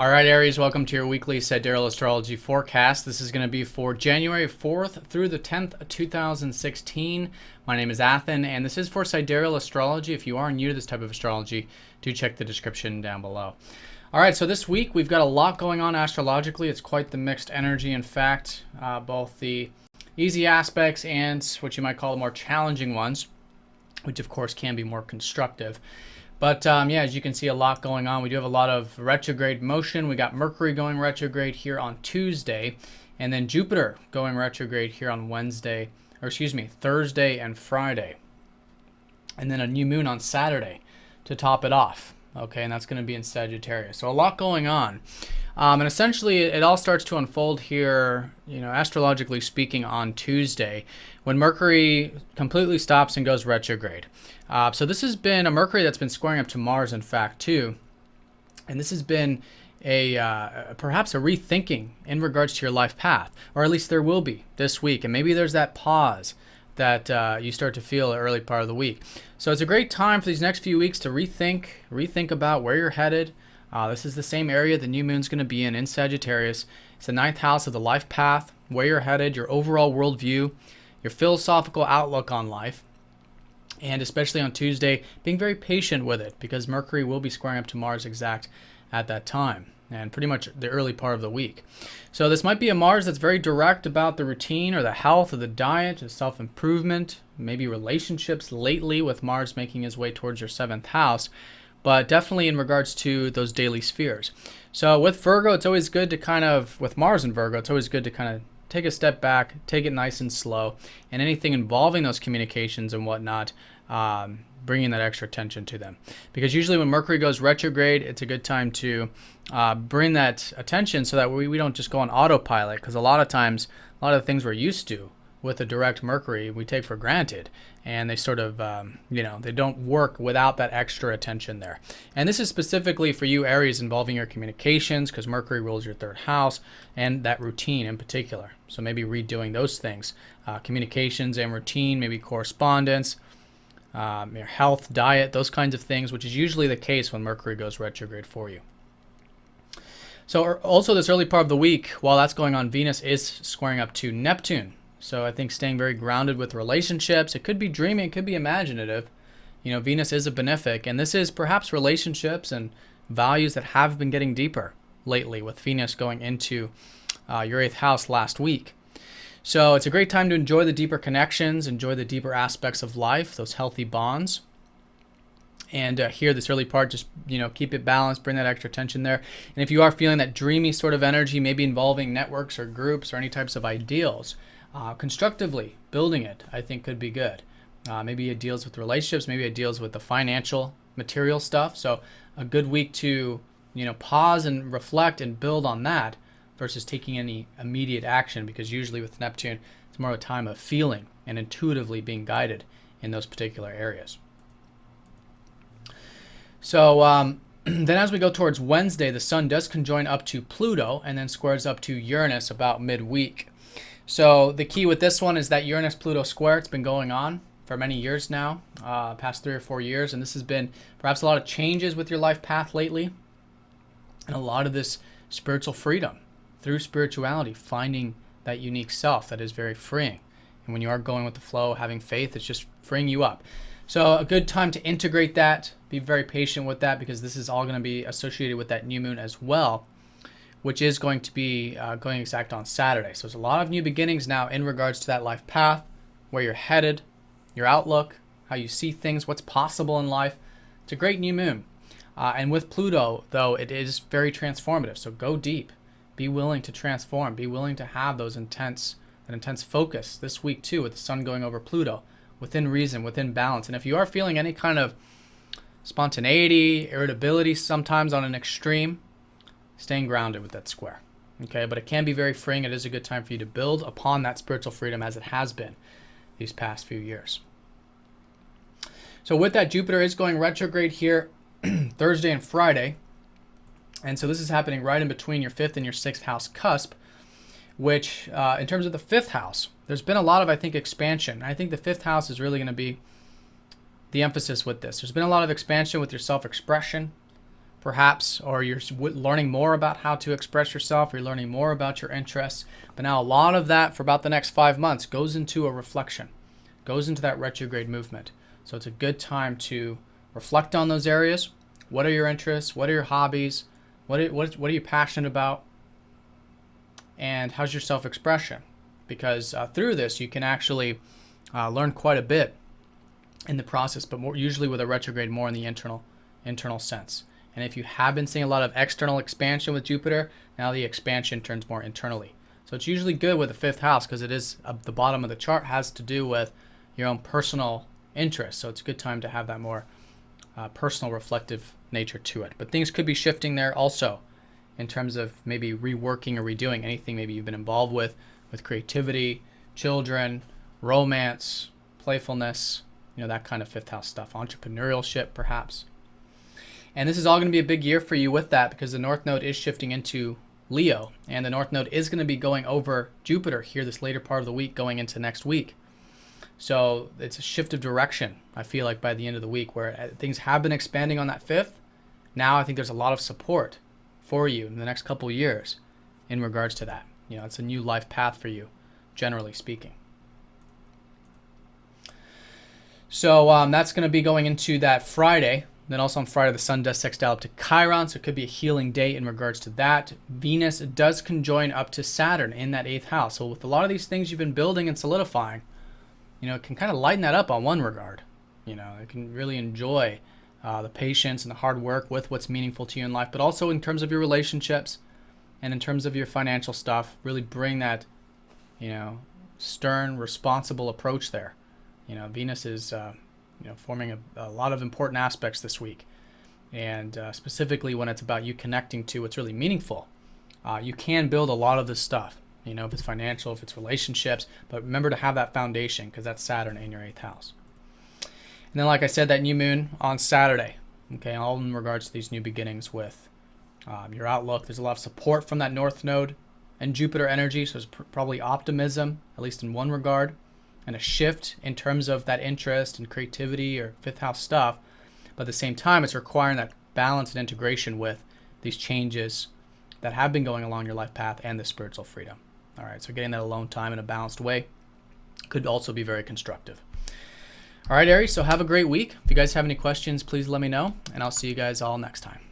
All right, Aries, welcome to your weekly Sidereal Astrology forecast. This is going to be for January 4th through the 10th, 2016. My name is Athen, and this is for Sidereal Astrology. If you are new to this type of astrology, do check the description down below. All right, so this week we've got a lot going on astrologically. It's quite the mixed energy, in fact, both the easy aspects and what you might call the more challenging ones, which of course can be more constructive. But yeah, as you can see, a lot going on. We do have a lot of retrograde motion. We got Mercury going retrograde here on Tuesday, and then Jupiter going retrograde here on Thursday and Friday. And then a new moon on Saturday to top it off. Okay, and that's going to be in Sagittarius. So a lot going on. And essentially, it all starts to unfold here, astrologically speaking, on Tuesday, when Mercury completely stops and goes retrograde. So this has been a Mercury that's been squaring up to Mars, in fact, too. And this has been perhaps a rethinking in regards to your life path, or at least there will be this week. And maybe there's that pause that you start to feel the early part of the week. So it's a great time for these next few weeks to rethink about where you're headed. This is the same area the new moon's going to be in Sagittarius. It's the ninth house of the life path, where you're headed, your overall worldview, your philosophical outlook on life, and especially on Tuesday, being very patient with it, because Mercury will be squaring up to Mars exact at that time, and pretty much the early part of the week. So this might be a Mars that's very direct about the routine or the health or the diet, the self-improvement, maybe relationships lately, with Mars making his way towards your seventh house, but definitely in regards to those daily spheres. So with Virgo, it's always good to with Mars in Virgo, it's always good to take a step back, take it nice and slow, and anything involving those communications and whatnot, bringing that extra attention to them. Because usually when Mercury goes retrograde, it's a good time to bring that attention so that we don't just go on autopilot, because a lot of times, a lot of the things we're used to with a direct Mercury, we take for granted, and they sort of, they don't work without that extra attention there. And this is specifically for you, Aries, involving your communications, because Mercury rules your third house, and that routine in particular. So maybe redoing those things, communications and routine, maybe correspondence, your health, diet, those kinds of things, which is usually the case when Mercury goes retrograde for you. So also this early part of the week, while that's going on, Venus is squaring up to Neptune. So I think staying very grounded with relationships. It could be dreaming, it could be imaginative. Venus is a benefic, and this is perhaps relationships and values that have been getting deeper lately, with Venus going into your eighth house last week. So it's a great time to enjoy the deeper connections, enjoy the deeper aspects of life, those healthy bonds. And here, this early part, just keep it balanced, bring that extra tension there. And if you are feeling that dreamy sort of energy, maybe involving networks or groups or any types of ideals, constructively building it, I think, could be good. Maybe it deals with relationships, maybe it deals with the financial, material stuff. So a good week to pause and reflect and build on that, versus taking any immediate action, because usually with Neptune, it's more of a time of feeling and intuitively being guided in those particular areas. So then as we go towards Wednesday, the Sun does conjoin up to Pluto and then squares up to Uranus about midweek. So the key with this one is that Uranus-Pluto square, it's been going on for many years now, past 3 or 4 years, and this has been perhaps a lot of changes with your life path lately, and a lot of this spiritual freedom through spirituality, finding that unique self that is very freeing. And when you are going with the flow, having faith, it's just freeing you up. So a good time to integrate that, be very patient with that, because this is all going to be associated with that new moon as well, which is going to be going exact on Saturday. So there's a lot of new beginnings now in regards to that life path, where you're headed, your outlook, how you see things, what's possible in life. It's a great new moon. And with Pluto, though, it is very transformative. So go deep. Be willing to transform. Be willing to have that intense focus this week too, with the Sun going over Pluto, within reason, within balance. And if you are feeling any kind of spontaneity, irritability, sometimes on an extreme, staying grounded with that square. Okay, but it can be very freeing. It is a good time for you to build upon that spiritual freedom, as it has been these past few years. So with that, Jupiter is going retrograde here Thursday and Friday. And so this is happening right in between your 5th and your 6th house cusp, which in terms of the 5th house, there's been a lot of, I think, expansion. I think the 5th house is really going to be the emphasis with this. There's been a lot of expansion with your self-expression, perhaps, or you're learning more about how to express yourself, you're learning more about your interests. But now a lot of that for about the next 5 months goes into a reflection, goes into that retrograde movement. So it's a good time to reflect on those areas. What are your interests? What are your hobbies? What are you passionate about? And how's your self-expression? Because through this, you can actually learn quite a bit in the process, but usually with a retrograde, more in the internal sense. And if you have been seeing a lot of external expansion with Jupiter, now the expansion turns more internally. So it's usually good with the fifth house because it is the bottom of the chart has to do with your own personal interests. So it's a good time to have that more personal reflective nature to it. But things could be shifting there also in terms of maybe reworking or redoing anything maybe you've been involved with creativity, children, romance, playfulness, that kind of fifth house stuff, entrepreneurship perhaps. And this is all going to be a big year for you with that because the North Node is shifting into Leo, and the North Node is going to be going over Jupiter here this later part of the week going into next week. So it's a shift of direction, I feel like, by the end of the week, where things have been expanding on that fifth. Now I think there's a lot of support for you in the next couple of years in regards to that. It's a new life path for you, generally speaking. So that's going to be going into that Friday. Then also on Friday, the sun does sextile up to Chiron, so it could be a healing day in regards to that. Venus does conjoin up to Saturn in that 8th house. So with a lot of these things you've been building and solidifying, it can kind of lighten that up on one regard. It can really enjoy the patience and the hard work with what's meaningful to you in life, but also in terms of your relationships and in terms of your financial stuff, really bring that, stern, responsible approach there. Venus is, forming a lot of important aspects this week. And specifically when it's about you connecting to what's really meaningful, you can build a lot of this stuff, if it's financial, if it's relationships, but remember to have that foundation because that's Saturn in your 8th house. And then, like I said, that new moon on Saturday, okay, all in regards to these new beginnings with your outlook. There's a lot of support from that North Node and Jupiter energy, so there's probably optimism, at least in one regard, and a shift in terms of that interest and creativity or fifth house stuff. But at the same time, it's requiring that balance and integration with these changes that have been going along your life path and the spiritual freedom. All right, so getting that alone time in a balanced way could also be very constructive. All right, Aries, so have a great week. If you guys have any questions, please let me know, and I'll see you guys all next time.